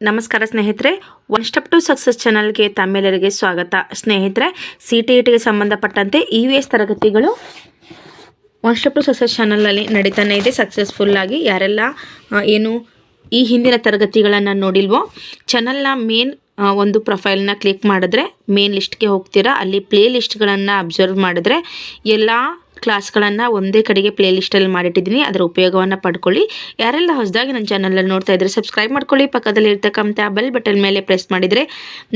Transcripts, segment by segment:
ನಮಸ್ಕಾರ ಸ್ನೇಹಿತರೆ, one step to success ಚಾನಲ್ಗೆ ತಮ್ಮೆಲ್ಲರಿಗೆ ಸ್ವಾಗತ. ಸ್ನೇಹಿತರೆ, CTETಗೆ ಸಂಬಂಧಪಟ್ಟಂತೆ EVS ತರಗತಿಗಳು ಒನ್ ಸ್ಟೆಪ್ ಟು ಸಕ್ಸಸ್ ಚಾನಲಲ್ಲಿ ನಡೀತಾನೆ ಇದೆ ಸಕ್ಸಸ್ಫುಲ್ಲಾಗಿ. ಯಾರೆಲ್ಲ ಏನು ಈ ಹಿಂದಿನ ತರಗತಿಗಳನ್ನು ನೋಡಿಲ್ವೋ, ಚಾನಲ್ನ ಮೇನ್ ಒಂದು ಪ್ರೊಫೈಲ್ನ ಕ್ಲಿಕ್ ಮಾಡಿದ್ರೆ ಮೇನ್ ಲಿಸ್ಟ್ಗೆ ಹೋಗ್ತೀರಾ. ಅಲ್ಲಿ ಪ್ಲೇ ಲಿಸ್ಟ್ಗಳನ್ನು ಅಬ್ಸರ್ವ್ ಮಾಡಿದ್ರೆ ಎಲ್ಲ ಕ್ಲಾಸ್ಗಳನ್ನು ಒಂದೇ ಕಡೆಗೆ ಪ್ಲೇ ಲಿಸ್ಟಲ್ಲಿ ಮಾಡಿಟ್ಟಿದ್ದೀನಿ. ಅದರ ಉಪಯೋಗವನ್ನು ಪಡ್ಕೊಳ್ಳಿ. ಯಾರೆಲ್ಲ ಹೊಸದಾಗಿ ನನ್ನ ಚಾನಲಲ್ಲಿ ನೋಡ್ತಾ ಇದ್ದರೆ ಸಬ್ಸ್ಕ್ರೈಬ್ ಮಾಡ್ಕೊಳ್ಳಿ. ಪಕ್ಕದಲ್ಲಿ ಇರ್ತಕ್ಕಂಥ ಬೆಲ್ ಬಟನ್ ಮೇಲೆ ಪ್ರೆಸ್ ಮಾಡಿದರೆ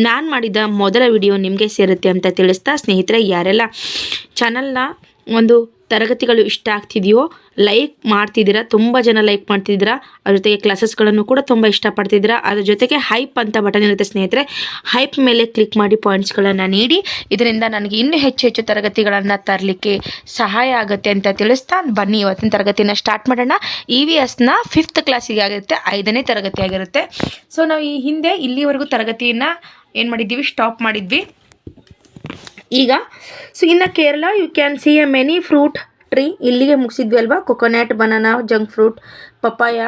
ನಾನು ಮಾಡಿದ ಮೊದಲ ವಿಡಿಯೋ ನಿಮಗೆ ಸೇರುತ್ತೆ ಅಂತ ತಿಳಿಸ್ತಾ, ಸ್ನೇಹಿತರೆ ಯಾರೆಲ್ಲ ಚಾನಲ್ನ ಒಂದು ತರಗತಿಗಳು ಇಷ್ಟ ಆಗ್ತಿದೆಯೋ ಲೈಕ್ ಮಾಡ್ತಿದ್ದೀರಾ, ತುಂಬ ಜನ ಲೈಕ್ ಮಾಡ್ತಿದ್ದೀರಾ. ಅದ್ರ ಜೊತೆಗೆ ಕ್ಲಾಸಸ್ಗಳನ್ನು ಕೂಡ ತುಂಬ ಇಷ್ಟಪಡ್ತಿದ್ದೀರಾ. ಅದ್ರ ಜೊತೆಗೆ ಹೈಪ್ ಅಂತ ಬಟನ್ ಇರುತ್ತೆ ಸ್ನೇಹಿತರೆ, ಹೈಪ್ ಮೇಲೆ ಕ್ಲಿಕ್ ಮಾಡಿ ಪಾಯಿಂಟ್ಸ್ಗಳನ್ನು ನೀಡಿ. ಇದರಿಂದ ನನಗೆ ಇನ್ನೂ ಹೆಚ್ಚು ಹೆಚ್ಚು ತರಗತಿಗಳನ್ನು ತರಲಿಕ್ಕೆ ಸಹಾಯ ಆಗುತ್ತೆ ಅಂತ ತಿಳಿಸ್ತಾ, ಬನ್ನಿ ಇವತ್ತಿನ ತರಗತಿನ ಸ್ಟಾರ್ಟ್ ಮಾಡೋಣ. EVSನ 5th ಕ್ಲಾಸಿಗೆ ಆಗಿರುತ್ತೆ, 5ನೇ ತರಗತಿ ಆಗಿರುತ್ತೆ. ಸೊ ನಾವು ಈ ಹಿಂದೆ ಇಲ್ಲಿವರೆಗೂ ತರಗತಿಯನ್ನು ಏನು ಮಾಡಿದ್ದೀವಿ, ಸ್ಟಾಪ್ ಮಾಡಿದ್ವಿ. ಈಗ ಸೊ ಇನ್ನು Kerala you can see a many fruit tree, ಇಲ್ಲಿಗೆ ಮುಗಿಸಿದ್ವಿ ಅಲ್ವಾ. Coconut, banana, jack fruit, papaya,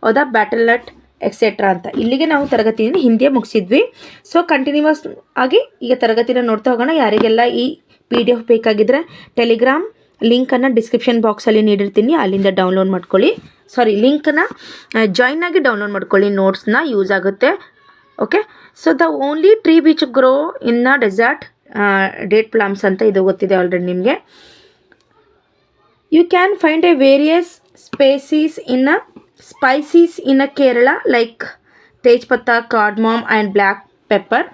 ಹೌದಾ, ಬ್ಯಾಟಲ್ ನಟ್ ಎಕ್ಸೆಟ್ರಾ ಅಂತ ಇಲ್ಲಿಗೆ ನಾವು ತರಗತಿಯಿಂದ ಹಿಂದೆ ಮುಗಿಸಿದ್ವಿ. ಸೊ ಕಂಟಿನ್ಯೂಸ್ ಆಗಿ ಈಗ ತರಗತಿನ ನೋಡ್ತಾ ಹೋಗೋಣ. ಯಾರಿಗೆಲ್ಲ ಈ PDF ಬೇಕಾಗಿದ್ದರೆ ಟೆಲಿಗ್ರಾಮ್ ಲಿಂಕನ್ನು ಡಿಸ್ಕ್ರಿಪ್ಷನ್ ಬಾಕ್ಸಲ್ಲಿ ನೀಡಿರ್ತೀನಿ, ಅಲ್ಲಿಂದ ಡೌನ್ಲೋಡ್ ಮಾಡ್ಕೊಳ್ಳಿ. ಲಿಂಕನ್ನು ಜಾಯ್ನ್ ಆಗಿ ಡೌನ್ಲೋಡ್ ಮಾಡ್ಕೊಳ್ಳಿ, ನೋಟ್ಸ್ನ ಯೂಸ್ ಆಗುತ್ತೆ. Okay, so the only tree which grow in a desert, date palms ಅಂತ ಇದು ಗೊತ್ತಿದೆ ಆಲ್ರೆಡಿ ನಿಮಗೆ. You can find a various spices in a Kerala like tejpatta, cardamom and black pepper.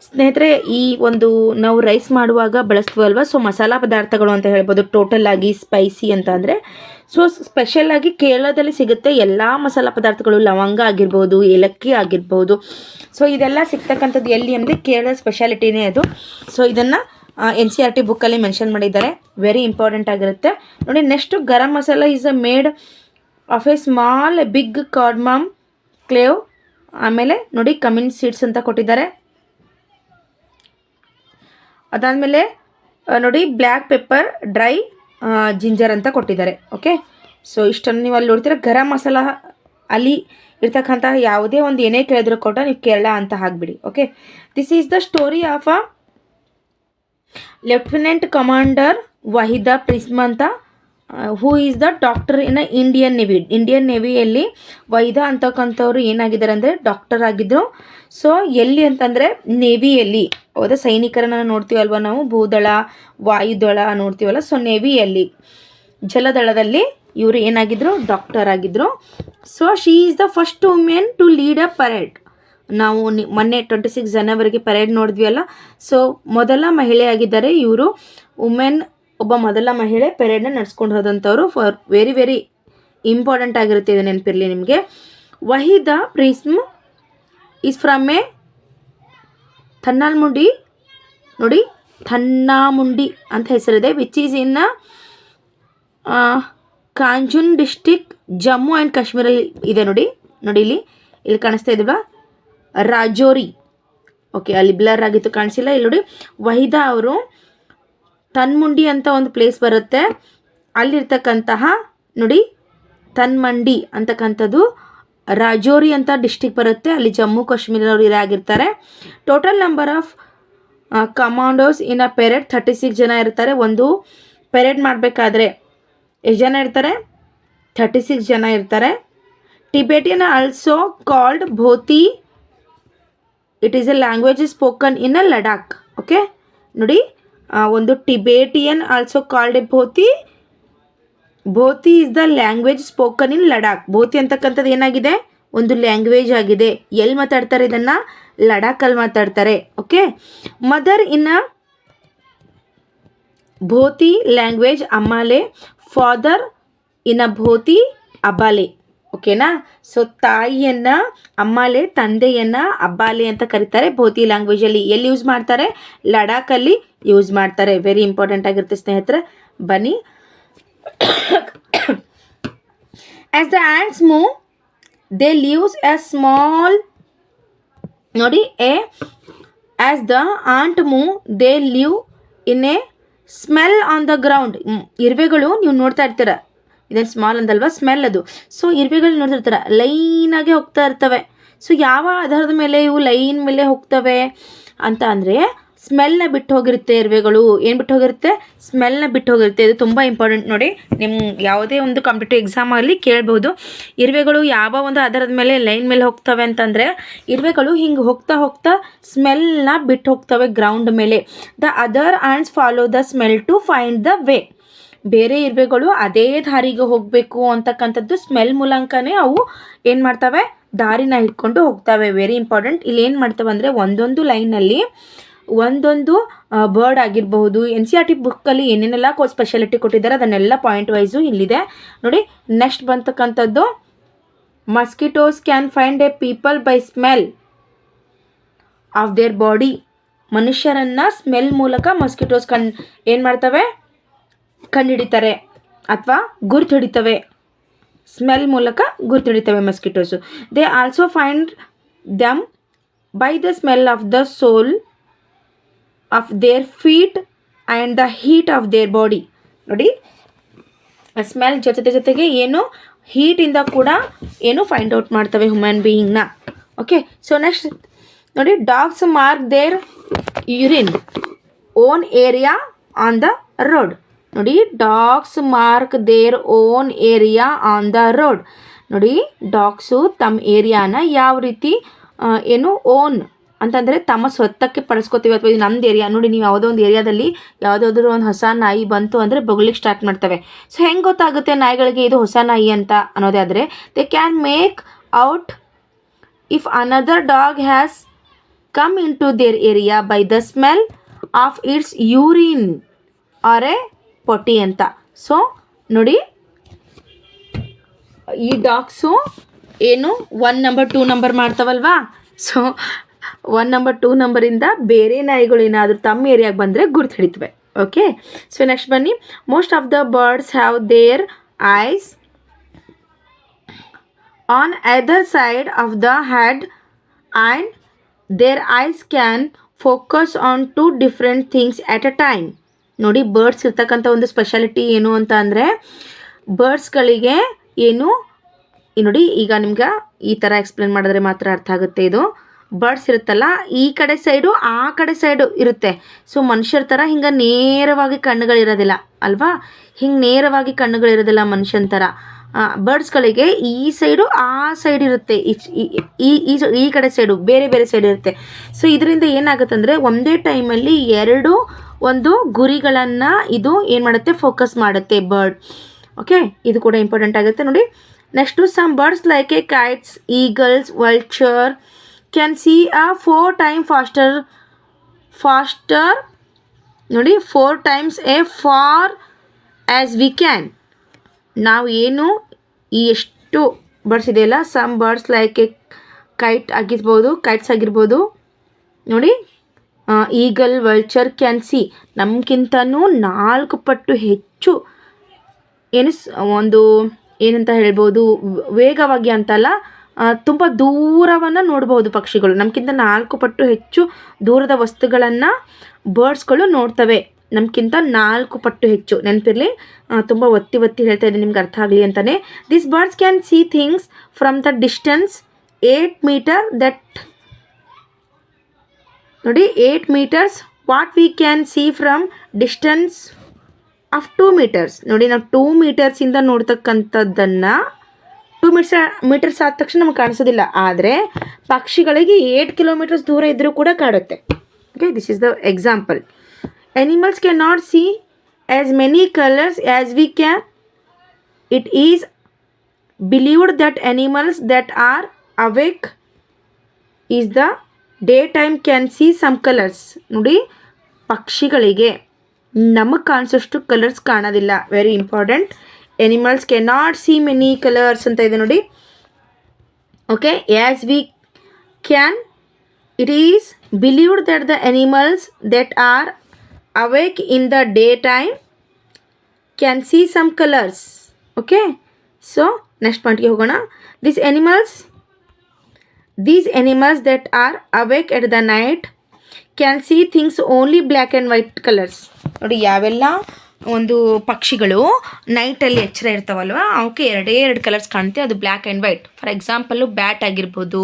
ಸ್ನೇಹಿತರೆ, ಈ ಒಂದು ನಾವು ರೈಸ್ ಮಾಡುವಾಗ ಬಳಸ್ತೀವಲ್ವ, ಸೊ ಮಸಾಲ ಪದಾರ್ಥಗಳು ಅಂತ ಹೇಳ್ಬೋದು. ಟೋಟಲ್ ಆಗಿ ಸ್ಪೈಸಿ ಅಂತ ಅಂದರೆ ಸೊ ಸ್ಪೆಷಲ್ಲಾಗಿ ಕೇರಳದಲ್ಲಿ ಸಿಗುತ್ತೆ ಎಲ್ಲ ಮಸಾಲ ಪದಾರ್ಥಗಳು. ಲವಂಗ ಆಗಿರ್ಬೋದು, ಏಲಕ್ಕಿ ಆಗಿರ್ಬೋದು, ಸೊ ಇದೆಲ್ಲ ಸಿಗ್ತಕ್ಕಂಥದ್ದು ಎಲ್ಲಿ ಅಂದರೆ ಕೇರಳ ಸ್ಪೆಷಾಲಿಟಿನೇ ಅದು. ಸೊ ಇದನ್ನು NCERT ಬುಕ್ಕಲ್ಲಿ ಮೆನ್ಷನ್ ಮಾಡಿದ್ದಾರೆ, ವೆರಿ ಇಂಪಾರ್ಟೆಂಟ್ ಆಗಿರುತ್ತೆ ನೋಡಿ. Next garam masala is a made of a small big cardamom clove. ಆಮೇಲೆ ನೋಡಿ ಕಮಿನ್ ಸೀಡ್ಸ್ ಅಂತ ಕೊಟ್ಟಿದ್ದಾರೆ. ಅದಾದಮೇಲೆ ನೋಡಿ ಬ್ಲ್ಯಾಕ್ ಪೆಪ್ಪರ್, ಡ್ರೈ ಜಿಂಜರ್ ಅಂತ ಕೊಟ್ಟಿದ್ದಾರೆ. ಓಕೆ, ಸೊ ಇಷ್ಟನ್ನು ನೀವು ಅಲ್ಲಿ ನೋಡ್ತೀರ. ಗರಂ ಮಸಾಲ ಅಲ್ಲಿ ಇರ್ತಕ್ಕಂಥ ಯಾವುದೇ ಒಂದು ಏನೇ ಕೇಳಿದ್ರು ಕೊಟ್ಟ ನೀವು ಕೇರಳ ಅಂತ ಹಾಕ್ಬಿಡಿ. Okay, this is the story of a lieutenant commander Wahida Prism ಅಂತ, who is the doctor in Indian ನೇವಿಯಲ್ಲಿ ವಹಿದಾ ಅಂತಕ್ಕಂಥವ್ರು ಏನಾಗಿದ್ದಾರೆ ಅಂದರೆ ಡಾಕ್ಟರ್ ಆಗಿದ್ದರು. ಸೊ ಎಲ್ಲಿ ಅಂತಂದರೆ ನೇವಿಯಲ್ಲಿ, ಹೌದಾ, ಸೈನಿಕರನ್ನು ನೋಡ್ತೀವಲ್ವ ನಾವು, ಭೂದಳ, ವಾಯುದಳ ನೋಡ್ತೀವಲ್ಲ. ಸೊ ನೇವಿಯಲ್ಲಿ, ಜಲದಳದಲ್ಲಿ ಇವರು ಏನಾಗಿದ್ದರು, ಡಾಕ್ಟರ್ ಆಗಿದ್ದರು. So she is the first women to lead a parade. ನಾವು ಮೊನ್ನೆ 26 ಜನವರಿಗೆ ಪರೇಡ್ ನೋಡಿದ್ವಿ ಅಲ್ಲ. ಸೊ ಮೊದಲ ಮಹಿಳೆ ಆಗಿದ್ದಾರೆ ಇವರು. ಒಬ್ಬ ಮೊದಲ ಮಹಿಳೆ ಪರೇಡ್ನ ನಡೆಸ್ಕೊಂಡು ಹೋದಂಥವ್ರು. ಫಾರ್ ವೆರಿ ವೆರಿ ಇಂಪಾರ್ಟೆಂಟ್ ಆಗಿರುತ್ತೆ, ಇದು ನೆನಪಿರಲಿ ನಿಮಗೆ. Wahida Prism is from a Thanamandi, ನೋಡಿ ಥನ್ನಾಮುಂಡಿ ಅಂತ ಹೆಸರಿದೆ, ವಿಚ್ ಈಸ್ ಇನ್ ಕಾಂಜುನ್ ಡಿಸ್ಟಿಕ್, ಜಮ್ಮು ಆ್ಯಂಡ್ ಕಾಶ್ಮೀರಲ್ಲಿ ಇದೆ. ನೋಡಿ ಇಲ್ಲಿ ಕಾಣಿಸ್ತಾ ಇದ್ದೀವಾ, ರಾಜೋರಿ. ಓಕೆ, ಅಲ್ಲಿ ಬ್ಲರ್ ಆಗಿತ್ತು, ಕಾಣಿಸಿಲ್ಲ. ಇಲ್ಲಿ ನೋಡಿ, ವಹಿದಾ ಅವರು ತನ್ಮುಂಡಿ ಅಂತ ಒಂದು ಪ್ಲೇಸ್ ಬರುತ್ತೆ, ಅಲ್ಲಿರ್ತಕ್ಕಂತಹ ನೋಡಿ ತನ್ಮಂಡಿ ಅಂತಕ್ಕಂಥದ್ದು ರಾಜೋರಿ ಅಂತ ಡಿಸ್ಟಿಕ್ ಬರುತ್ತೆ, ಅಲ್ಲಿ ಜಮ್ಮು ಕಾಶ್ಮೀರದವರು ಆಗಿರ್ತಾರೆ. Total number of commandos in a parade 36 ಜನ ಇರ್ತಾರೆ. ಒಂದು ಪೆರೇಡ್ ಮಾಡಬೇಕಾದ್ರೆ ಎಷ್ಟು ಜನ ಇರ್ತಾರೆ, 36 ಜನ ಇರ್ತಾರೆ. Tibetan also called Bhoti, it is a language spoken in a Ladakh. Okay, ನೋಡಿ ಒಂದು Tibetan also called a Bhoti is the language spoken in Ladakh. Bhoti ಅಂತಕ್ಕಂಥದ್ದು ಏನಾಗಿದೆ, ಒಂದು ಲ್ಯಾಂಗ್ವೇಜ್ ಆಗಿದೆ. ಎಲ್ಲಿ ಮಾತಾಡ್ತಾರೆ ಇದನ್ನು, ಲಡಾಖಲ್ಲಿ ಮಾತಾಡ್ತಾರೆ. Okay, mother in a Bhoti language amale, father in a Bhoti abale. ಓಕೆನಾ. ಸೊ ತಾಯಿಯನ್ನು ಅಮ್ಮಾಲೆ, ತಂದೆಯನ್ನು ಅಬ್ಬಾಲೆ ಅಂತ ಕರೀತಾರೆ. ಭೋತಿ ಲ್ಯಾಂಗ್ವೇಜಲ್ಲಿ ಎಲ್ಲಿ ಯೂಸ್ ಮಾಡ್ತಾರೆ, ಲಡಾಖಲ್ಲಿ ಯೂಸ್ ಮಾಡ್ತಾರೆ. ವೆರಿ ಇಂಪಾರ್ಟೆಂಟ್ ಆಗಿರುತ್ತೆ ಸ್ನೇಹಿತರೆ, ಬನ್ನಿ. As the ants move they leaves a small, ನೋಡಿ as the ant move they leave in a smell on the ground. ಇರುವೆಗಳು ನೀವು ನೋಡ್ತಾ ಇರ್ತೀರ, ಇದೇನು ಸ್ಮಾಲ್ ಅಂದಲ್ವಾ, ಸ್ಮೆಲ್ ಅದು. ಸೊ ಇರುವೆಗಳು ನೋಡ್ತಿರ್ತಾರೆ, ಲೈನಾಗೆ ಹೋಗ್ತಾ ಇರ್ತವೆ. ಸೊ ಯಾವ ಆಧಾರದ ಮೇಲೆ ಇವು ಲೈನ್ ಮೇಲೆ ಹೋಗ್ತವೆ ಅಂತ ಅಂದರೆ ಸ್ಮೆಲ್ನ ಬಿಟ್ಟು ಹೋಗಿರುತ್ತೆ ಇರುವೆಗಳು. ಏನು ಬಿಟ್ಟು ಹೋಗಿರುತ್ತೆ? ಸ್ಮೆಲ್ನ ಬಿಟ್ಟು ಹೋಗಿರುತ್ತೆ. ಇದು ತುಂಬ ಇಂಪಾರ್ಟೆಂಟ್ ನೋಡಿ. ನಿಮ್ಮ ಯಾವುದೇ ಒಂದು ಕಾಂಪಿಟೇಟಿವ್ ಎಕ್ಸಾಮಲ್ಲಿ ಕೇಳ್ಬೋದು, ಇರುವೆಗಳು ಯಾವ ಒಂದು ಆಧಾರದ ಮೇಲೆ ಲೈನ್ ಮೇಲೆ ಹೋಗ್ತವೆ ಅಂತಂದರೆ ಇರುವೆಗಳು ಹಿಂಗೆ ಹೋಗ್ತಾ ಹೋಗ್ತಾ ಸ್ಮೆಲ್ನ ಬಿಟ್ಟು ಹೋಗ್ತವೆ ಗ್ರೌಂಡ್ ಮೇಲೆ. The other ants follow the smell to find the way. ಬೇರೆ ಇರುವೆಗಳು ಅದೇ ದಾರಿಗೆ ಹೋಗಬೇಕು ಅಂತಕ್ಕಂಥದ್ದು ಸ್ಮೆಲ್ ಮೂಲಕನೇ ಅವು ಏನು ಮಾಡ್ತವೆ? ದಾರಿನ ಇಟ್ಕೊಂಡು ಹೋಗ್ತವೆ. Very important. ಇಲ್ಲಿ ಏನು ಮಾಡ್ತವೆ ಅಂದರೆ ಒಂದೊಂದು ಲೈನಲ್ಲಿ ಒಂದೊಂದು ಬರ್ಡ್ ಆಗಿರಬಹುದು. NCERT ಬುಕ್ಕಲ್ಲಿ ಏನೇನೆಲ್ಲ ಸ್ಪೆಷಾಲಿಟಿ ಕೊಟ್ಟಿದ್ದಾರೆ ಅದನ್ನೆಲ್ಲ ಪಾಯಿಂಟ್ ವೈಸು ಇಲ್ಲಿದೆ ನೋಡಿ. ನೆಕ್ಸ್ಟ್ ಬಂತಕ್ಕಂಥದ್ದು mosquitoes can find a people by smell of their body. ಮನುಷ್ಯರನ್ನು ಸ್ಮೆಲ್ ಮೂಲಕ ಮಸ್ಕಿಟೋಸ್ ಏನು ಮಾಡ್ತವೆ? ಕಂಡುಹಿಡಿತಾರೆ ಅಥವಾ ಗುರ್ತು ಹಿಡಿತವೆ. ಸ್ಮೆಲ್ ಮೂಲಕ ಗುರ್ತು ಹಿಡಿತವೆ mosquitoes. They also find them by the smell of the sole of their feet and the heat of their body. ನೋಡಿ, ಸ್ಮೆಲ್ ಜೊತೆಗೆ ಏನು ಹೀಟಿಂದ ಕೂಡ ಏನು ಫೈಂಡ್ ಔಟ್ ಮಾಡ್ತವೆ ಹ್ಯೂಮನ್ ಬೀಯಿಂಗ್ನ. ಓಕೆ, ಸೊ ನೆಕ್ಸ್ಟ್ ನೋಡಿ, dogs mark their urine own area on the road. ನೋಡಿ, dogs mark their own area on the road. ನೋಡಿ, ಡಾಗ್ಸು ತಮ್ಮ ಏರಿಯಾನ ಯಾವ ರೀತಿ ಏನು ಓನ್ ಅಂತಂದರೆ ತಮ್ಮ ಸ್ವತ್ತಕ್ಕೆ ಪಡಿಸ್ಕೋತೀವಿ ಅಥವಾ ಇದು ನಮ್ಮದು ಏರಿಯಾ. ನೋಡಿ, ನೀವು ಯಾವುದೋ ಒಂದು ಏರಿಯಾದಲ್ಲಿ ಯಾವುದಾದ್ರೂ ಒಂದು ಹೊಸ ನಾಯಿ ಬಂತು ಅಂದರೆ ಬೊಗಲಿಕ್ಕೆ ಸ್ಟಾರ್ಟ್ ಮಾಡ್ತವೆ. ಸೊ ಹೆಂಗೆ ಗೊತ್ತಾಗುತ್ತೆ ನಾಯಿಗಳಿಗೆ ಇದು ಹೊಸ ನಾಯಿ ಅಂತ ಅನ್ನೋದೇ ಆದರೆ they can make out if another dog has come into their area by the smell of its urine or a potty ಅಂತ. ಸೊ ನೋಡಿ, ಈ ಡಾಗ್ಸು ಏನು 1 ನಂಬರ್ 2 ನಂಬರ್ ಮಾಡ್ತಾವಲ್ವಾ. ಸೊ 1 ನಂಬರ್ 2 ನಂಬರಿಂದ ಬೇರೆ ನಾಯಿಗಳು ಏನಾದರೂ ತಮ್ಮ ಏರಿಯಾಗೆ ಬಂದರೆ ಗುರ್ತು ಹಿಡಿತವೆ. ಓಕೆ, ಸೊ ನೆಕ್ಸ್ಟ್ ಬನ್ನಿ. Most of the birds have their eyes on other side of the head and their ice can focus on 2 different things at a time. ನೋಡಿ, ಬರ್ಡ್ಸ್ ಇರ್ತಕ್ಕಂಥ ಒಂದು ಸ್ಪೆಷಾಲಿಟಿ ಏನು ಅಂತ ಅಂದರೆ ಬರ್ಡ್ಸ್ಗಳಿಗೆ ಏನು ನೋಡಿ, ಈಗ ನಿಮ್ಗೆ ಈ ಥರ ಎಕ್ಸ್ಪ್ಲೇನ್ ಮಾಡಿದ್ರೆ ಮಾತ್ರ ಅರ್ಥ ಆಗುತ್ತೆ. ಇದು ಬರ್ಡ್ಸ್ ಇರುತ್ತಲ್ಲ, ಈ ಕಡೆ ಸೈಡು ಆ ಕಡೆ ಸೈಡು ಇರುತ್ತೆ. ಸೊ ಮನುಷ್ಯರ ಥರ ಹಿಂಗೆ ನೇರವಾಗಿ ಕಣ್ಣುಗಳಿರೋದಿಲ್ಲ ಅಲ್ವಾ, ಹಿಂಗೆ ನೇರವಾಗಿ ಕಣ್ಣುಗಳಿರೋದಿಲ್ಲ ಮನುಷ್ಯನ ಥರ. ಬರ್ಡ್ಸ್ಗಳಿಗೆ ಈ ಸೈಡು ಆ ಸೈಡ್ ಇರುತ್ತೆ, ಈ ಕಡೆ ಸೈಡು ಬೇರೆ ಬೇರೆ ಸೈಡ್ ಇರುತ್ತೆ. ಸೊ ಇದರಿಂದ ಏನಾಗುತ್ತಂದರೆ ಒಂದೇ ಟೈಮಲ್ಲಿ ಎರಡು ಒಂದು ಗುರಿಗಳನ್ನು ಇದು ಏನು ಮಾಡುತ್ತೆ? ಫೋಕಸ್ ಮಾಡುತ್ತೆ ಬರ್ಡ್. ಓಕೆ, ಇದು ಕೂಡ ಇಂಪಾರ್ಟೆಂಟ್ ಆಗುತ್ತೆ ನೋಡಿ. Next some birds like a kites, eagles, vulture can see a 4 times faster ನೋಡಿ, 4 times a far as we can. ನಾವು ಏನು ಈ ಎಷ್ಟು ಬರ್ಡ್ಸ್ ಇದೆಯಲ್ಲ, some birds like a kites ಆಗಿರ್ಬೋದು ನೋಡಿ, ಈಗಲ್, ವಲ್ಚರ್ ಕ್ಯಾನ್ ಸಿ ನಮಗಿಂತನೂ 4 ಪಟ್ಟು ಹೆಚ್ಚು ಒಂದು ಏನಂತ ಹೇಳ್ಬೋದು, ವೇಗವಾಗಿ ಅಂತಲ್ಲ, ತುಂಬ ದೂರವನ್ನು ನೋಡ್ಬೋದು ಪಕ್ಷಿಗಳು. ನಮಗಿಂತ 4 ಪಟ್ಟು ಹೆಚ್ಚು ದೂರದ ವಸ್ತುಗಳನ್ನು ಬರ್ಡ್ಸ್ಗಳು ನೋಡ್ತವೆ, ನಮಗಿಂತ 4 ಪಟ್ಟು ಹೆಚ್ಚು. ನೆನಪಿರಲಿ, ತುಂಬ ಒತ್ತಿ ಹೇಳ್ತಾ ಇದ್ದೀನಿ ನಿಮ್ಗೆ ಅರ್ಥ ಆಗಲಿ ಅಂತಲೇ. This birds can see things from the distance 8 meters that ನೋಡಿ 8 meters what we can see from distance of 2 meters. ನೋಡಿ, ನಾವು 2 metersಯಿಂದ ನೋಡ್ತಕ್ಕಂಥದ್ದನ್ನು 2 meters ಆದ ತಕ್ಷಣ ನಮಗೆ ಕಾಣಿಸೋದಿಲ್ಲ, ಆದರೆ ಪಕ್ಷಿಗಳಿಗೆ 8 kilometers ದೂರ ಇದ್ದರೂ ಕೂಡ ಕಾಡುತ್ತೆ. Okay, this is the example. Animals cannot see as many colors as we can. It is believed that animals that are awake is the daytime can see some colors. ನೋಡಿ, ಪಕ್ಷಿಗಳಿಗೆ ನಮಗೆ ಕಾಣಿಸೋಷ್ಟು ಕಲರ್ಸ್ ಕಾಣೋದಿಲ್ಲ. Very important. Animals cannot see many colours ಅಂತ ಇದೆ ನೋಡಿ. Okay, as we can, it is believed that the animals that are awake in the daytime can see some colors. Okay, so next point ಗೆ ಹೋಗೋಣ. These animals that are awake at the night can see things only black and white colors. ನೋಡಿ, ಯಾವೆಲ್ಲ ಒಂದು ಪಕ್ಷಿಗಳು ನೈಟಲ್ಲಿ ಎಚ್ಚರ ಇರ್ತಾವಲ್ವ, ಅವಕ್ಕೆ 2 colours ಕಾಣುತ್ತೆ, ಅದು black and white. For example bat ಆಗಿರ್ಬೋದು,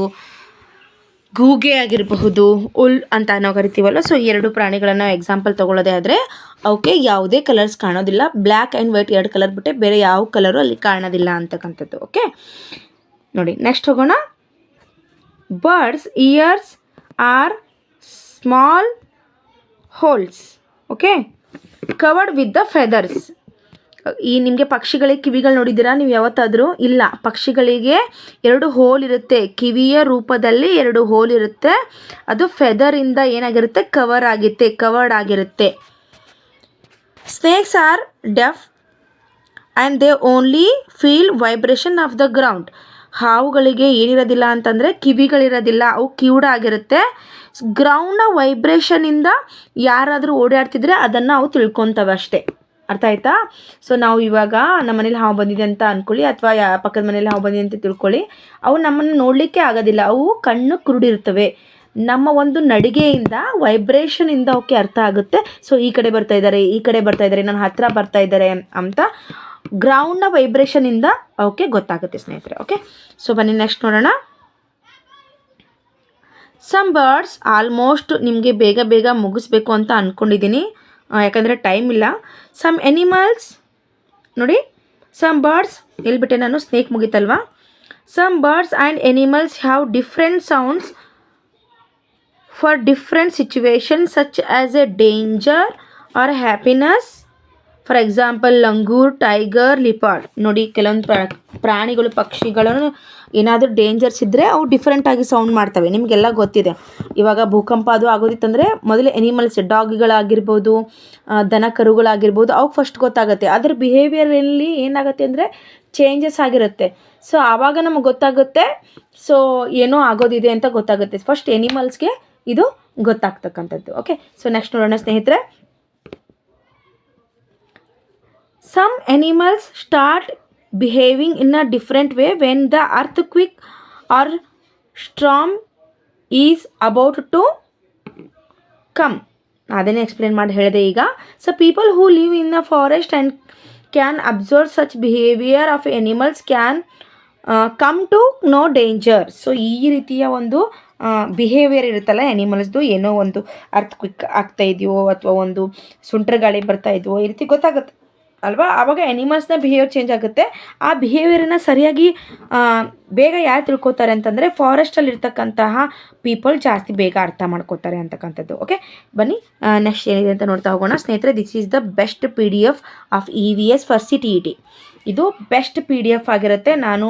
ಗೂಗೆ ಆಗಿರಬಹುದು, ಉಲ್ ಅಂತ ನಾವು ಕರಿತೀವಲ್ಲ. ಸೊ ಈ ಎರಡು ಪ್ರಾಣಿಗಳನ್ನು ಎಕ್ಸಾಂಪಲ್ ತೊಗೊಳ್ಳೋದೇ ಆದರೆ ಅವಕ್ಕೆ ಯಾವುದೇ ಕಲರ್ಸ್ ಕಾಣೋದಿಲ್ಲ. ಬ್ಲ್ಯಾಕ್ ಆ್ಯಂಡ್ ವೈಟ್ ಎರಡು ಕಲರ್ ಬಿಟ್ಟೆ ಬೇರೆ ಯಾವ ಕಲರು ಅಲ್ಲಿ ಕಾಣೋದಿಲ್ಲ ಅಂತಕ್ಕಂಥದ್ದು. ಓಕೆ, ನೋಡಿ ನೆಕ್ಸ್ಟ್ ಹೋಗೋಣ. Birds ears are small holes, okay, covered with the feathers. ಈ ನಿಮಗೆ ಪಕ್ಷಿಗಳಿಗೆ ಕಿವಿಗಳು ನೋಡಿದ್ದೀರಾ ನೀವು ಯಾವತ್ತಾದರೂ? ಇಲ್ಲ, ಪಕ್ಷಿಗಳಿಗೆ 2 ಹೋಲ್ ಇರುತ್ತೆ, ಕಿವಿಯ ರೂಪದಲ್ಲಿ 2 ಹೋಲ್ ಇರುತ್ತೆ. ಅದು ಫೆದರಿಂದ ಏನಾಗಿರುತ್ತೆ, ಕವರ್ಡ್ ಆಗಿರುತ್ತೆ. Snakes are deaf and they only feel vibration of the ground. ಹಾವುಗಳಿಗೆ ಏನಿರೋದಿಲ್ಲ ಅಂತಂದರೆ ಕಿವಿಗಳಿರೋದಿಲ್ಲ, ಅವು ಕಿವುಡಾಗಿರುತ್ತೆ. ಗ್ರೌಂಡ್ನ ವೈಬ್ರೇಷನಿಂದ ಯಾರಾದರೂ ಓಡಾಡ್ತಿದ್ರೆ ಅದನ್ನು ಅವು ತಿಳ್ಕೊತವೆ ಅಷ್ಟೇ. ಅರ್ಥ ಆಯ್ತಾ? ಸೊ ನಾವು ಇವಾಗ ನಮ್ಮ ಮನೇಲಿ ಹಾವು ಬಂದಿದೆ ಅಂತ ಅಂದ್ಕೊಳ್ಳಿ, ಅಥವಾ ಪಕ್ಕದ ಮನೇಲಿ ಹಾವು ಬಂದಿದೆ ಅಂತ ತಿಳ್ಕೊಳ್ಳಿ, ಅವು ನಮ್ಮನ್ನು ನೋಡಲಿಕ್ಕೆ ಆಗೋದಿಲ್ಲ, ಅವು ಕಣ್ಣು ಕುರುಡಿರ್ತವೆ. ನಮ್ಮ ಒಂದು ನಡಿಗೆಯಿಂದ ವೈಬ್ರೇಷನಿಂದ ಅವಕ್ಕೆ ಅರ್ಥ ಆಗುತ್ತೆ. ಸೊ ಈ ಕಡೆ ಬರ್ತಾ ಇದ್ದಾರೆ, ನನ್ನ ಹತ್ತಿರ ಬರ್ತಾ ಇದ್ದಾರೆ ಅಂತ ಗ್ರೌಂಡ್ನ ವೈಬ್ರೇಷನಿಂದ ಅವಕ್ಕೆ ಗೊತ್ತಾಗುತ್ತೆ ಸ್ನೇಹಿತರೆ. ಓಕೆ, ಸೊ ಬನ್ನಿ ನೆಕ್ಸ್ಟ್ ನೋಡೋಣ. ಸಮ್ ಬರ್ಡ್ಸ್, ಆಲ್ಮೋಸ್ಟ್ ನಿಮಗೆ ಬೇಗ ಮುಗಿಸ್ಬೇಕು ಅಂತ ಅಂದ್ಕೊಂಡಿದ್ದೀನಿ, ಯಾಕಂದರೆ ಟೈಮ್ ಇಲ್ಲ. ಸಮ್ ಎನಿಮಲ್ಸ್ ನೋಡಿ, ಸಮ್ ಬರ್ಡ್ಸ್ ಹೇಳ್ಬಿಟ್ಟೆ ನಾನು, ಸ್ನೇಕ್ ಮುಗಿತಲ್ವಾ. Some birds and animals have different sounds for different situations such as a danger or happiness. For example langur, tiger, leopard. ನೋಡಿ ಕೆಲವೊಂದು ಪ್ರಾಣಿಗಳು, ಪಕ್ಷಿಗಳನ್ನು ಏನಾದರೂ ಡೇಂಜರ್ಸ್ ಇದ್ದರೆ ಅವು ಡಿಫ್ರೆಂಟಾಗಿ ಸೌಂಡ್ ಮಾಡ್ತವೆ, ನಿಮಗೆಲ್ಲ ಗೊತ್ತಿದೆ. ಇವಾಗ ಭೂಕಂಪ ಅದು ಆಗೋದಿತ್ತಂದರೆ ಮೊದಲೇ ಎನಿಮಲ್ಸ್, ಡಾಗ್ಗಳಾಗಿರ್ಬೋದು, ದನ ಕರುಗಳಾಗಿರ್ಬೋದು, ಅವಕ್ಕೆ ಫಸ್ಟ್ ಗೊತ್ತಾಗುತ್ತೆ. ಅದರ ಬಿಹೇವಿಯರಲ್ಲಿ ಏನಾಗುತ್ತೆ ಅಂದರೆ ಚೇಂಜಸ್ ಆಗಿರುತ್ತೆ. ಸೊ ಆವಾಗ ನಮಗೆ ಗೊತ್ತಾಗುತ್ತೆ, ಸೊ ಏನೋ ಆಗೋದಿದೆ ಅಂತ ಗೊತ್ತಾಗುತ್ತೆ. ಫಸ್ಟ್ ಎನಿಮಲ್ಸ್ಗೆ ಇದು ಗೊತ್ತಾಗ್ತಕ್ಕಂಥದ್ದು. ಓಕೆ, ಸೊ ನೆಕ್ಸ್ಟ್ ನೋಡೋಣ ಸ್ನೇಹಿತರೆ. Some animals start behaving in a different way when the earthquake or storm is about to come. ಅದನ್ನೇ ಎಕ್ಸ್ಪ್ಲೇನ್ ಮಾಡಿ ಹೇಳಿದೆ ಈಗ. So people who live in a forest and can observe such behaviour of animals can come to know danger. So ಈ ರೀತಿಯ ಒಂದು behaviour ಇರುತ್ತಲ್ಲ ಎನಿಮಲ್ಸ್ದು, ಏನೋ ಒಂದು ಅರ್ಥಕ್ವಿಕ್ ಆಗ್ತಾ ಇದೆಯೋ ಅಥವಾ ಒಂದು ಸುಂಟರ್ ಗಾಳಿ ಬರ್ತಾ ಇದೆಯೋ ಈ ರೀತಿ ಗೊತ್ತಾಗುತ್ತೆ ಅಲ್ವಾ. ಆವಾಗ ಎನಿಮಲ್ಸ್ನ ಬಿಹೇವಿಯರ್ ಚೇಂಜ್ ಆಗುತ್ತೆ. ಆ ಬಿಹೇವಿಯರನ್ನು ಸರಿಯಾಗಿ ಬೇಗ ಯಾರು ತಿಳ್ಕೊತಾರೆ ಅಂತಂದರೆ ಫಾರೆಸ್ಟಲ್ಲಿ ಇರ್ತಕ್ಕಂತಹ ಪೀಪಲ್ ಜಾಸ್ತಿ ಬೇಗ ಅರ್ಥ ಮಾಡ್ಕೋತಾರೆ ಅಂತಕ್ಕಂಥದ್ದು. ಓಕೆ, ಬನ್ನಿ ನೆಕ್ಸ್ಟ್ ಏನಿದೆ ಅಂತ ನೋಡ್ತಾ ಹೋಗೋಣ ಸ್ನೇಹಿತರೆ. This is the best PDF of EVS for CTET. ಇದು ಬೆಸ್ಟ್ PDF ಆಗಿರುತ್ತೆ. ನಾನು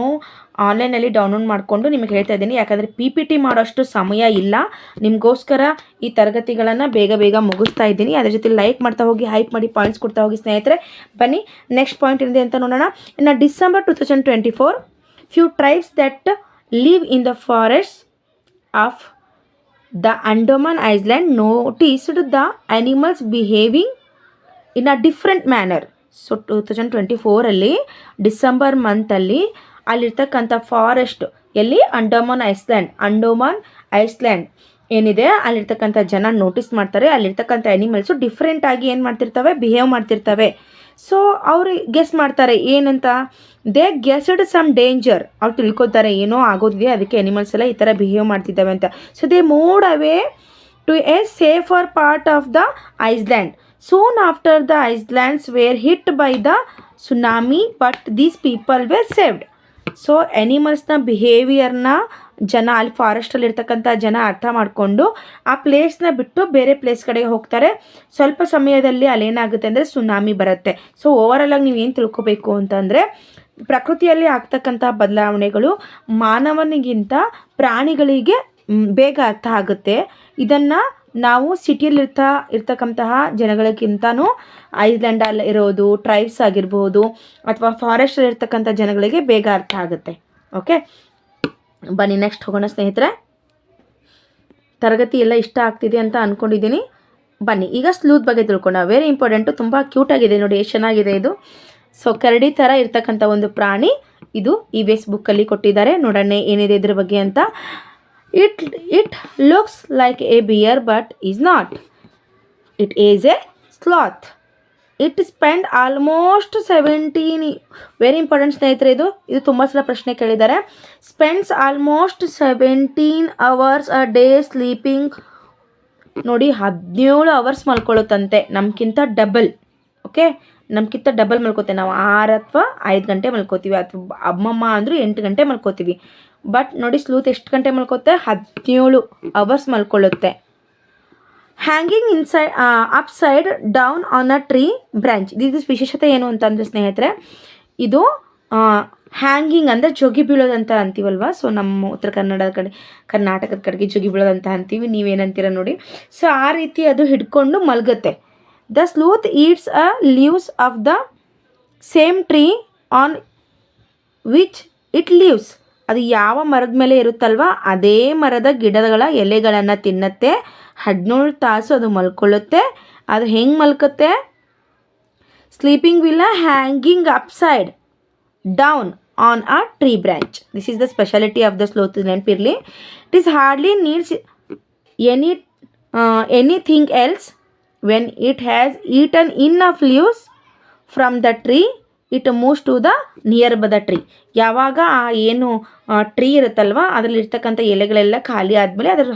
ಆನ್ಲೈನಲ್ಲಿ ಡೌನ್ಲೋಡ್ ಮಾಡಿಕೊಂಡು ನಿಮಗೆ ಹೇಳ್ತಾ ಇದ್ದೀನಿ, ಯಾಕಂದರೆ PPT ಮಾಡೋಷ್ಟು ಸಮಯ ಇಲ್ಲ. ನಿಮಗೋಸ್ಕರ ಈ ತರಗತಿಗಳನ್ನು ಬೇಗ ಮುಗಿಸ್ತಾ ಇದ್ದೀನಿ. ಅದ್ರ ಜೊತೆ ಲೈಕ್ ಮಾಡ್ತಾ ಹೋಗಿ, ಹೈಪ್ ಮಾಡಿ, ಪಾಯಿಂಟ್ಸ್ ಕೊಡ್ತಾ ಹೋಗಿ ಸ್ನೇಹಿತರೆ. ಬನ್ನಿ ನೆಕ್ಸ್ಟ್ ಪಾಯಿಂಟ್ ಏನಿದೆ ಅಂತ ನೋಡೋಣ. ಇನ್ನು December 2024 few tribes that live in the forest of the Andaman island noticed the animals behaving in a different manner. So 2024 December ಮಂತಲ್ಲಿ ಅಲ್ಲಿರ್ತಕ್ಕಂಥ ಫಾರೆಸ್ಟ್ ಎಲ್ಲಿ, ಅಂಡಮಾನ್ ಐಸ್ಲ್ಯಾಂಡ್ ಏನಿದೆ ಅಲ್ಲಿರ್ತಕ್ಕಂಥ ಜನ ನೋಟಿಸ್ ಮಾಡ್ತಾರೆ. ಅಲ್ಲಿರ್ತಕ್ಕಂಥ ಅನಿಮಲ್ಸು ಡಿಫ್ರೆಂಟಾಗಿ ಏನು ಮಾಡ್ತಿರ್ತವೆ, ಬಿಹೇವ್ ಮಾಡ್ತಿರ್ತವೆ. ಸೊ ಅವರು ಗೆಸ್ ಮಾಡ್ತಾರೆ ಏನಂತ, ದೇ ಗೆಸ್ಡ್ ಸಮ್ ಡೇಂಜರ್. ಅವ್ರು ತಿಳ್ಕೊತಾರೆ ಏನೋ ಆಗೋದಿದೆ, ಅದಕ್ಕೆ ಅನಿಮಲ್ಸ್ ಎಲ್ಲ ಈ ಥರ ಬಿಹೇವ್ ಮಾಡ್ತಿದ್ದಾವೆ ಅಂತ. So they moved away to a safer part of the island. Soon after the islands were hit by the tsunami, but these people were saved. So ಎನಿಮಲ್ಸ್ನ ಬಿಹೇವಿಯರ್ನ ಜನ, ಅಲ್ಲಿ ಫಾರೆಸ್ಟಲ್ಲಿ ಇರ್ತಕ್ಕಂಥ ಜನ ಅರ್ಥ ಮಾಡಿಕೊಂಡು ಆ ಪ್ಲೇಸ್ನ ಬಿಟ್ಟು ಬೇರೆ ಪ್ಲೇಸ್ ಕಡೆಗೆ ಹೋಗ್ತಾರೆ. ಸ್ವಲ್ಪ ಸಮಯದಲ್ಲಿ ಅಲ್ಲೇನಾಗುತ್ತೆ ಅಂದರೆ ಸುನಾಮಿ ಬರುತ್ತೆ. ಸೊ ಓವರಾಲಾಗಿ ನೀವು ಏನು ತಿಳ್ಕೊಬೇಕು ಅಂತಂದರೆ, ಪ್ರಕೃತಿಯಲ್ಲಿ ಆಗ್ತಕ್ಕಂಥ ಬದಲಾವಣೆಗಳು ಮಾನವನಿಗಿಂತ ಪ್ರಾಣಿಗಳಿಗೆ ಬೇಗ ಅರ್ಥ ಆಗುತ್ತೆ. ಇದನ್ನು ನಾವು ಸಿಟಿಯಲ್ಲಿ ಇರ್ತಕ್ಕಂತಹ ಜನಗಳಿಗಿಂತನೂ ಐಲ್ಯಾಂಡಲ್ಲಿ ಇರೋದು ಟ್ರೈಬ್ಸ್ ಆಗಿರ್ಬೋದು ಅಥವಾ ಫಾರೆಸ್ಟಲ್ಲಿ ಇರ್ತಕ್ಕಂಥ ಜನಗಳಿಗೆ ಬೇಗ ಅರ್ಥ ಆಗುತ್ತೆ. ಓಕೆ, ಬನ್ನಿ ನೆಕ್ಸ್ಟ್ ಹೋಗೋಣ ಸ್ನೇಹಿತರೆ. ತರಗತಿ ಎಲ್ಲ ಇಷ್ಟ ಆಗ್ತಿದೆ ಅಂತ ಅಂದ್ಕೊಂಡಿದ್ದೀನಿ. ಬನ್ನಿ ಈಗ ಸ್ಲೂತ್ ಬಗ್ಗೆ ತಿಳ್ಕೊಳ್ಳೋಣ. ವೆರಿ ಇಂಪಾರ್ಟೆಂಟು, ತುಂಬ ಕ್ಯೂಟಾಗಿದೆ ನೋಡಿ, ಎಷ್ಟು ಚೆನ್ನಾಗಿದೆ ಇದು. ಸೊ ಕರಡಿ ಥರ ಇರ್ತಕ್ಕಂಥ ಒಂದು ಪ್ರಾಣಿ ಇದು. EVS ಬುಕ್ಕಲ್ಲಿ ಕೊಟ್ಟಿದ್ದಾರೆ, ನೋಡೋಣ ಏನಿದೆ ಇದ್ರ ಬಗ್ಗೆ ಅಂತ. It looks like a bear but is not. It is a sloth. It spend almost 17 very important ಸ್ನೇಹಿತರೆ. ಇದು ತುಂಬ ಸಲ ಪ್ರಶ್ನೆ ಕೇಳಿದ್ದಾರೆ. Spends almost 17 hours a day sleeping. ನೋಡಿ 17 ಅವರ್ಸ್ ಮಲ್ಕೊಳ್ಳುತ್ತಂತೆ, ನಮ್ಗಿಂತ ಡಬಲ್. ಓಕೆ, ನಮ್ಗಿಂತ ಡಬಲ್ ಮಲ್ಕೋತೆ. ನಾವು 6 ಅಥವಾ 5 ಗಂಟೆ ಮಲ್ಕೋತೀವಿ, ಅಥವಾ ಅಮ್ಮಮ್ಮ ಅಂದರೂ 8 ಗಂಟೆ ಮಲ್ಕೋತೀವಿ. ಬಟ್ ನೋಡಿ ಸ್ಲೂತ್ ಎಷ್ಟು ಗಂಟೆ ಮಲ್ಕೋತೆ? 17 ಅವರ್ಸ್ ಮಲ್ಕೊಳ್ಳುತ್ತೆ. Hanging inside upside down on a tree branch. ಇದು ವಿಶೇಷತೆ ಏನು ಅಂತಂದರೆ ಸ್ನೇಹಿತರೆ, ಇದು ಹ್ಯಾಂಗಿಂಗ್ ಅಂದರೆ ಜೋಗಿ ಬೀಳೋದಂತ ಅಂತೀವಲ್ವ. ಸೊ ನಮ್ಮ ಉತ್ತರ ಕರ್ನಾಟಕದ ಕಡೆಗೆ ಜೋಗಿ ಬೀಳೋದಂತ ಅಂತೀವಿ, ನೀವೇನಂತೀರ ನೋಡಿ. ಸೊ ಆ ರೀತಿ ಅದು ಹಿಡ್ಕೊಂಡು ಮಲಗುತ್ತೆ. The sloth eats a leaves of the same tree on which it lives. ಅದು ಯಾವ ಮರದ ಮೇಲೆ ಇರುತ್ತಲ್ವ ಅದೇ ಮರದ ಗಿಡಗಳ ಎಲೆಗಳನ್ನು ತಿನ್ನುತ್ತೆ. 17 ತಾಸು ಅದು ಮಲ್ಕೊಳ್ಳುತ್ತೆ. ಅದು ಹೆಂಗೆ ಮಲ್ಕುತ್ತೆ? Sleeping will hanging upside down on a tree branch. This is the speciality of the sloth. ನೆನಪಿರಲಿ, it is hardly needs anything else when it has eaten in of leaves from the tree it moves to the nearby the tree. ಯಾವಾಗ ಆ ಏನು tree ಇರುತ್ತಲ್ವ ಅದರಲ್ಲಿರ್ತಕ್ಕಂಥ ಎಲೆಗಳೆಲ್ಲ ಖಾಲಿ ಆದಮೇಲೆ ಅದರ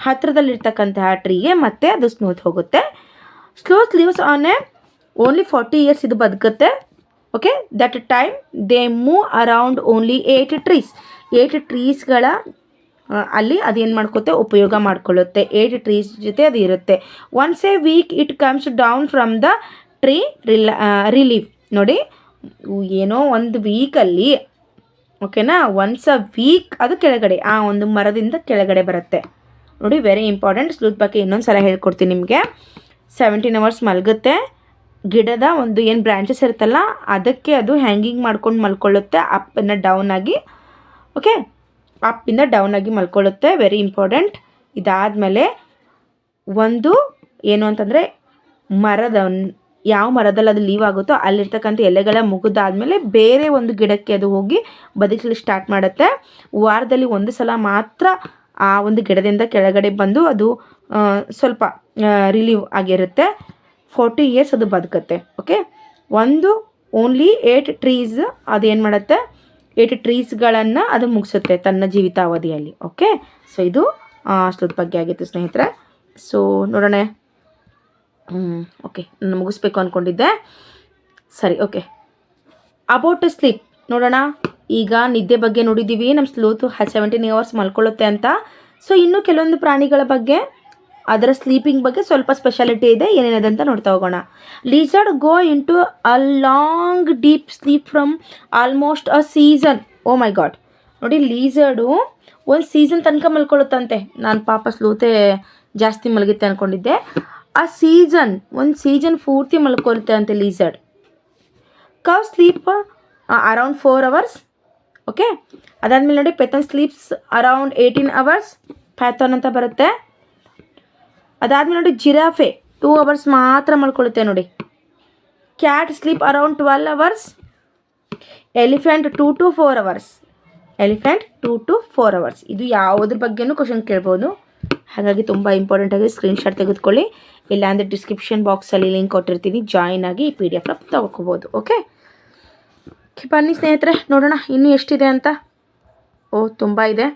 ಹತ್ತಿರದಲ್ಲಿರ್ತಕ್ಕಂತಹ ಟ್ರೀಗೆ ಮತ್ತೆ ಅದು ಸ್ನೂತ್ ಹೋಗುತ್ತೆ. Sloth lives on only 40 years ಇದು ಬದುಕುತ್ತೆ. Okay, that time they move around only 8 trees. 8 ಟ್ರೀಸ್ಗಳ ಅಲ್ಲಿ ಅದೇನು ಮಾಡ್ಕೊತ್ತೆ? ಉಪಯೋಗ ಮಾಡ್ಕೊಳ್ಳುತ್ತೆ. 8 ಟ್ರೀಸ್ ಜೊತೆ ಅದು ಇರುತ್ತೆ. Once a week it comes down from the tree relief. ನೋಡಿ, ಏನೋ ಒಂದು ವೀಕಲ್ಲಿ, ಓಕೆನಾ, ಒನ್ಸ್ ಅ ವೀಕ್ ಅದು ಕೆಳಗಡೆ ಆ ಒಂದು ಮರದಿಂದ ಕೆಳಗಡೆ ಬರುತ್ತೆ. ನೋಡಿ, ವೆರಿ ಇಂಪಾರ್ಟೆಂಟ್. ಸ್ಲೂತ್ ಬಗ್ಗೆ ಇನ್ನೊಂದು ಸಲ ಹೇಳ್ಕೊಡ್ತೀನಿ ನಿಮಗೆ. 17 ಅವರ್ಸ್ ಮಲಗುತ್ತೆ. ಗಿಡದ ಒಂದು ಏನು ಬ್ರಾಂಚಸ್ ಇರುತ್ತಲ್ಲ ಅದಕ್ಕೆ ಅದು ಹ್ಯಾಂಗಿಂಗ್ ಮಾಡ್ಕೊಂಡು ಮಲ್ಕೊಳ್ಳುತ್ತೆ, ಅಪ್ಪಿಂದ ಡೌನ್ ಆಗಿ. ಓಕೆ, ಅಪ್ಪಿಂದ ಡೌನ್ ಆಗಿ ಮಲ್ಕೊಳ್ಳುತ್ತೆ. Very important. ಇದಾದಮೇಲೆ ಒಂದು ಏನು ಅಂತಂದರೆ, ಯಾವ ಮರದಲ್ಲಿ ಅದು ಲೀವ್ ಆಗುತ್ತೋ ಅಲ್ಲಿರ್ತಕ್ಕಂಥ ಎಲೆಗಳ ಮುಗಿದಾದ್ಮೇಲೆ ಬೇರೆ ಒಂದು ಗಿಡಕ್ಕೆ ಅದು ಹೋಗಿ ಬದುಕಲು ಸ್ಟಾರ್ಟ್ ಮಾಡುತ್ತೆ. ವಾರದಲ್ಲಿ 1 ಸಲ ಮಾತ್ರ ಆ ಒಂದು ಗಿಡದಿಂದ ಕೆಳಗಡೆ ಬಂದು ಅದು ಸ್ವಲ್ಪ ರಿಲೀವ್ ಆಗಿರುತ್ತೆ. 40 ಇಯರ್ಸ್ ಅದು ಬದುಕುತ್ತೆ. ಓಕೆ, ಓನ್ಲಿ 8 ಟ್ರೀಸ್ ಅದೇನು ಮಾಡುತ್ತೆ? 8 ಟ್ರೀಸ್ಗಳನ್ನು ಅದು ಮುಗಿಸುತ್ತೆ ತನ್ನ ಜೀವಿತಾವಧಿಯಲ್ಲಿ. ಓಕೆ, ಸೊ ಇದು ಸ್ಲೂತ್ ಬಗ್ಗೆ ಆಗಿತ್ತು ಸ್ನೇಹಿತರೆ. ಸೊ ನೋಡೋಣ. ಓಕೆ, ನಾನು ಮುಗಿಸ್ಬೇಕು ಅಂದ್ಕೊಂಡಿದ್ದೆ. ಸರಿ, ಓಕೆ. ಅಬೌಟ್ ಸ್ಲೀಪ್ ನೋಡೋಣ. ಈಗ ನಿದ್ದೆ ಬಗ್ಗೆ ನೋಡಿದ್ದೀವಿ, ನಮ್ಮ ಸ್ಲೂತು 17 ಅವರ್ಸ್ ಮಲ್ಕೊಳ್ಳುತ್ತೆ ಅಂತ. ಸೊ ಇನ್ನೂ ಕೆಲವೊಂದು ಪ್ರಾಣಿಗಳ ಬಗ್ಗೆ, ಅದರ ಸ್ಲೀಪಿಂಗ್ ಬಗ್ಗೆ ಸ್ವಲ್ಪ ಸ್ಪೆಷಾಲಿಟಿ ಇದೆ, ಏನೇನಿದೆ ಅಂತ ನೋಡ್ತಾ ಹೋಗೋಣ. Lizard go into a long deep sleep from almost a season. Oh my God. ನೋಡಿ, ಲೀಸರ್ಡು ಒಂದು ಸೀಸನ್ ತನಕ ಮಲ್ಕೊಳ್ಳುತ್ತಂತೆ. ನಾನು ಪಾಪ ಸ್ಲೂತೆ ಜಾಸ್ತಿ ಮಲಗುತ್ತೆ ಅಂದ್ಕೊಂಡಿದ್ದೆ. ಒಂದು ಸೀಸನ್ ಪೂರ್ತಿ ಮಲ್ಕೊಳ್ಳುತ್ತೆ ಅಂತೆ lizard. Cow sleep around 4 hours. Okay, ಅದಾದಮೇಲೆ ನೋಡಿ, python sleeps around 18 hours. Python ಅಂತ ಬರುತ್ತೆ. ಅದಾದಮೇಲೆ ನೋಡಿ, ಜಿರಾಫೆ 2 ಅವರ್ಸ್ ಮಾತ್ರ ಮಲ್ಕೊಳ್ಳುತ್ತೆ ನೋಡಿ. Cat sleep around 12 hours. Elephant 2 to 4 hours. ಇದು ಯಾವುದ್ರ ಬಗ್ಗೆನೂ ಕ್ವಶನ್ ಕೇಳ್ಬೋದು. ಹಾಗಾಗಿ ತುಂಬ ಇಂಪಾರ್ಟೆಂಟ್ ಆಗಿ ಸ್ಕ್ರೀನ್ಶಾಟ್ ತೆಗೆದುಕೊಳ್ಳಿ. ಇಲ್ಲಾಂದರೆ ಡಿಸ್ಕ್ರಿಪ್ಷನ್ ಬಾಕ್ಸಲ್ಲಿ ಲಿಂಕ್ ಕೊಟ್ಟಿರ್ತೀನಿ, ಜಾಯಿನ್ ಆಗಿ ಈ PDF ತಗೋಬೋದು. ಓಕೆ, ಬನ್ನಿ ಸ್ನೇಹಿತರೆ ನೋಡೋಣ ಇನ್ನೂ ಎಷ್ಟಿದೆ ಅಂತ. ತುಂಬ ಇದೆ.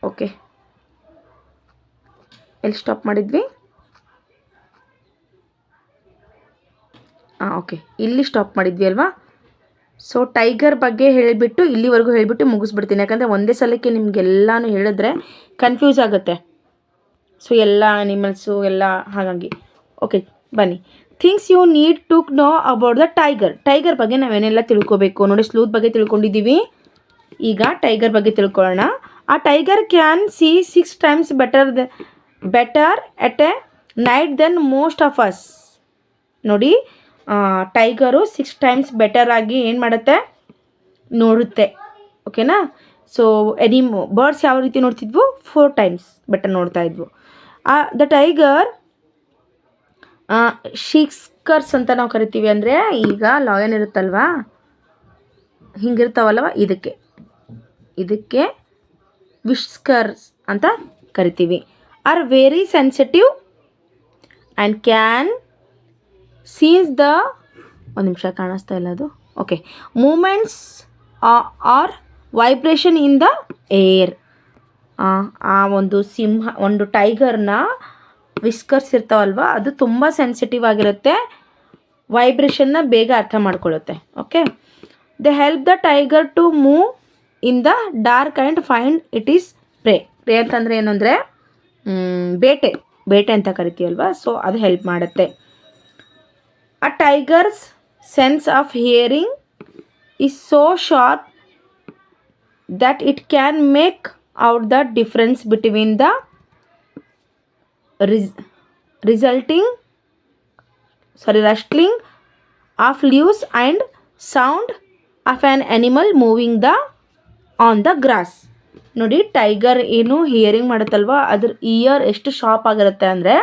ಓಕೆ, ಎಲ್ಲಿ ಸ್ಟಾಪ್ ಮಾಡಿದ್ವಿ? ಓಕೆ, ಇಲ್ಲಿ ಸ್ಟಾಪ್ ಮಾಡಿದ್ವಿ ಅಲ್ವಾ. ಸೊ ಟೈಗರ್ ಬಗ್ಗೆ ಹೇಳಿಬಿಟ್ಟು ಇಲ್ಲಿವರೆಗೂ ಹೇಳಿಬಿಟ್ಟು ಮುಗಿಸ್ಬಿಡ್ತೀನಿ. ಯಾಕಂದರೆ ಒಂದೇ ಸಲಕ್ಕೆ ನಿಮಗೆಲ್ಲನೂ ಹೇಳಿದ್ರೆ ಕನ್ಫ್ಯೂಸ್ ಆಗುತ್ತೆ. ಸೊ ಎಲ್ಲ ಅನಿಮಲ್ಸು ಎಲ್ಲ ಹಾಗಾಗಿ. ಓಕೆ, ಬನ್ನಿ. Things you need to know about the tiger ಬಗ್ಗೆ ನಾವೇನೆಲ್ಲ ತಿಳ್ಕೊಬೇಕು ನೋಡಿ. ಸ್ಲೂತ್ ಬಗ್ಗೆ ತಿಳ್ಕೊಂಡಿದ್ದೀವಿ, ಈಗ ಟೈಗರ್ ಬಗ್ಗೆ ತಿಳ್ಕೊಳ್ಳೋಣ. A tiger can see 6 times better at a night than most of us. ನೋಡಿ, ಟೈಗರು 6 times ಬೆಟರ್ ಆಗಿ ಏನು ಮಾಡುತ್ತೆ? ನೋಡುತ್ತೆ. ಓಕೆನಾ. ಸೊ ಬರ್ಡ್ಸ್ ಯಾವ ರೀತಿ ನೋಡ್ತಿದ್ವು? 4 times ಬೆಟರ್ ನೋಡ್ತಾ ಇದ್ವು. ದ ಟೈಗರ್ ಶಿಕ್ಸ್ಕರ್ಸ್ ಅಂತ ನಾವು ಕರಿತೀವಿ. ಅಂದರೆ ಈಗ ಲಾಯನ್ ಇರುತ್ತಲ್ವಾ, ಹಿಂಗಿರ್ತಾವಲ್ವ, ಇದಕ್ಕೆ ವಿಸ್ಕರ್ಸ್ ಅಂತ ಕರಿತೀವಿ. Are very sensitive and can sense the ಒಂದು ನಿಮಿಷ ಕಾಣಿಸ್ತಾ ಇಲ್ಲ ಅದು okay movements are vibration in the air. ಆ ಒಂದು ಟೈಗರ್ನ ವಿಸ್ಕರ್ಸ್ ಇರ್ತಾವಲ್ವ ಅದು ತುಂಬ ಸೆನ್ಸಿಟಿವ್ ಆಗಿರುತ್ತೆ, ವೈಬ್ರೇಷನ್ನ ಬೇಗ ಅರ್ಥ ಮಾಡ್ಕೊಳ್ಳುತ್ತೆ. Okay, they help the tiger to move in the dark and find it is prey. Prey ಅಂತಂದರೆ ಏನು ಅಂದರೆ ಬೇಟೆ ಅಂತ ಕರಿತೀವಲ್ವ, ಸೊ ಅದು ಹೆಲ್ಪ್ ಮಾಡುತ್ತೆ. A tiger's sense of hearing is so sharp that it can make out the difference between the rustling of leaves and sound of an animal moving on the grass. ನೋಡಿ tiger ಏನು hearing ಮಾಡುತ್ತಲ್ವ ಅದ್ರ year ಎಷ್ಟು sharp ಆಗಿರುತ್ತೆ ಅಂದರೆ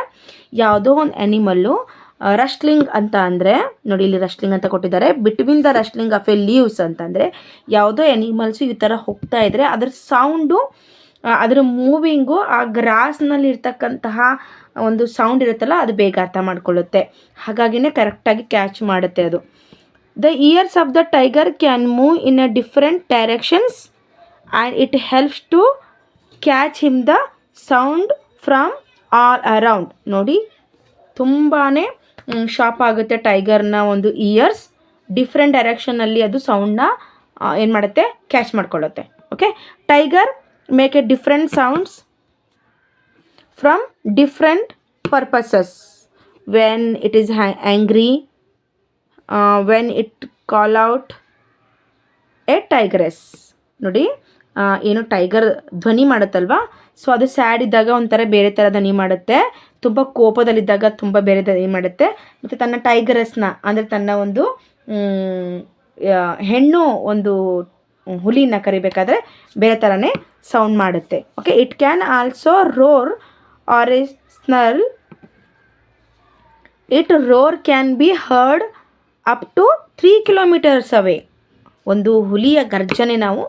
ಯಾವುದೋ ಒಂದು ಆ್ಯನಿಮಲ್ಲು ರಸ್ಟ್ಲಿಂಗ್ ಅಂತ ಅಂದರೆ ನೋಡಿ ಇಲ್ಲಿ ರಸ್ಟ್ಲಿಂಗ್ ಅಂತ ಕೊಟ್ಟಿದ್ದಾರೆ. Between the rustling of a leaves ಅಂತಂದರೆ ಯಾವುದೋ ಆ್ಯನಿಮಲ್ಸು ಈ ಥರ ಹೋಗ್ತಾ ಇದ್ದರೆ ಅದ್ರ ಸೌಂಡು ಅದರ ಮೂವಿಂಗು ಆ ಗ್ರಾಸ್ನಲ್ಲಿ ಇರ್ತಕ್ಕಂತಹ ಒಂದು ಸೌಂಡ್ ಇರುತ್ತಲ್ಲ ಅದು ಬೇಗ ಅರ್ಥ ಮಾಡ್ಕೊಳ್ಳುತ್ತೆ, ಹಾಗಾಗಿನೇ ಕರೆಕ್ಟಾಗಿ ಕ್ಯಾಚ್ ಮಾಡುತ್ತೆ ಅದು. The ears of the tiger can move in a different directions and it helps to catch him the sound from all around. ನೋಡಿ ತುಂಬಾ ಶಾರ್ಪ್ ಆಗುತ್ತೆ ಟೈಗರ್ನ ಒಂದು ಇಯರ್ಸ್, ಡಿಫ್ರೆಂಟ್ ಡೈರೆಕ್ಷನಲ್ಲಿ ಅದು ಸೌಂಡನ್ನ ಏನು ಮಾಡುತ್ತೆ ಕ್ಯಾಚ್ ಮಾಡ್ಕೊಳ್ಳುತ್ತೆ. Okay, tiger make a different sounds from different purposes. When it is angry, when it call out a tigress. ನೋಡಿ ಏನು ಟೈಗರ್ ಧ್ವನಿ ಮಾಡುತ್ತಲ್ವ, ಸೊ ಅದು ಸ್ಯಾಡ್ ಇದ್ದಾಗ ಒಂಥರ ಬೇರೆ ಥರ ಧ್ವನಿ ಮಾಡುತ್ತೆ, ತುಂಬ ಕೋಪದಲ್ಲಿದ್ದಾಗ ತುಂಬ ಬೇರೆ ಧ್ವನಿ ಮಾಡುತ್ತೆ, ಮತ್ತು ತನ್ನ ಟೈಗರಸ್ನ ಅಂದರೆ ತನ್ನ ಒಂದು ಹೆಣ್ಣು ಒಂದು ಹುಲಿನ ಕರಿಬೇಕಾದ್ರೆ ಬೇರೆ ಥರನೇ ಸೌಂಡ್ ಮಾಡುತ್ತೆ. Okay, it can also roar or a snarl. It roar can be heard up to 3 kilometres away. ಒಂದು ಹುಲಿಯ ಗರ್ಜನೆ ನಾವು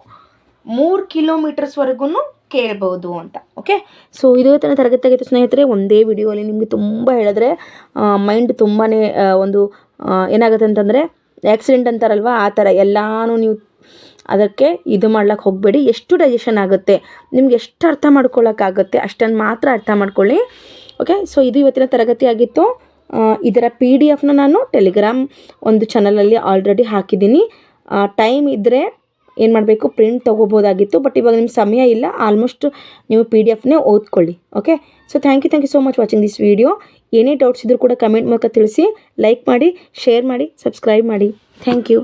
3 ಕಿಲೋಮೀಟರ್ಸ್ವರೆಗೂ ಕೇಳ್ಬೋದು ಅಂತ. ಓಕೆ, ಸೊ ಇದು ತನ್ನ ತರಗತಿ ಆಗಿತ್ತು ಸ್ನೇಹಿತರೆ. ಒಂದೇ ವಿಡಿಯೋಲಿ ನಿಮಗೆ ತುಂಬ ಹೇಳಿದ್ರೆ ಮೈಂಡ್ ತುಂಬಾ ಒಂದು ಏನಾಗುತ್ತೆ ಅಂತಂದರೆ ಆ್ಯಕ್ಸಿಡೆಂಟ್ ಅಂತಾರಲ್ವ ಆ ಥರ ಎಲ್ಲನೂ ನೀವು ಅದಕ್ಕೆ ಇದು ಮಾಡ್ಲಿಕ್ಕೆ ಹೋಗಬೇಡಿ. ಎಷ್ಟು ಡೈಜೆಷನ್ ಆಗುತ್ತೆ ನಿಮ್ಗೆ ಎಷ್ಟು ಅರ್ಥ ಮಾಡ್ಕೊಳ್ಳೋಕ್ಕಾಗುತ್ತೆ ಅಷ್ಟನ್ನು ಮಾತ್ರ ಅರ್ಥ ಮಾಡ್ಕೊಳ್ಳಿ. ಓಕೆ, ಸೊ ಇದು ಇವತ್ತಿನ ತರಗತಿ ಆಗಿತ್ತು. ಇದರ PDF ನಾನು ಟೆಲಿಗ್ರಾಮ್ ಒಂದು ಚಾನಲಲ್ಲಿ ಆಲ್ರೆಡಿ ಹಾಕಿದ್ದೀನಿ. ಟೈಮ್ ಇದ್ದರೆ ಏನು ಮಾಡಬೇಕು ಪ್ರಿಂಟ್ ತೊಗೋಬೋದಾಗಿತ್ತು, ಬಟ್ ಇವಾಗ ನಿಮ್ಗೆ ಸಮಯ ಇಲ್ಲ, ಆಲ್ಮೋಸ್ಟ್ ನೀವು PDF ಓದ್ಕೊಳ್ಳಿ. Okay, so thank you so much watching this video. ಏನೇ ಡೌಟ್ಸ್ ಇದ್ದರೂ ಕೂಡ ಕಮೆಂಟ್ ಮೂಲಕ ತಿಳಿಸಿ, ಲೈಕ್ ಮಾಡಿ, ಶೇರ್ ಮಾಡಿ, ಸಬ್ಸ್ಕ್ರೈಬ್ ಮಾಡಿ. Thank you.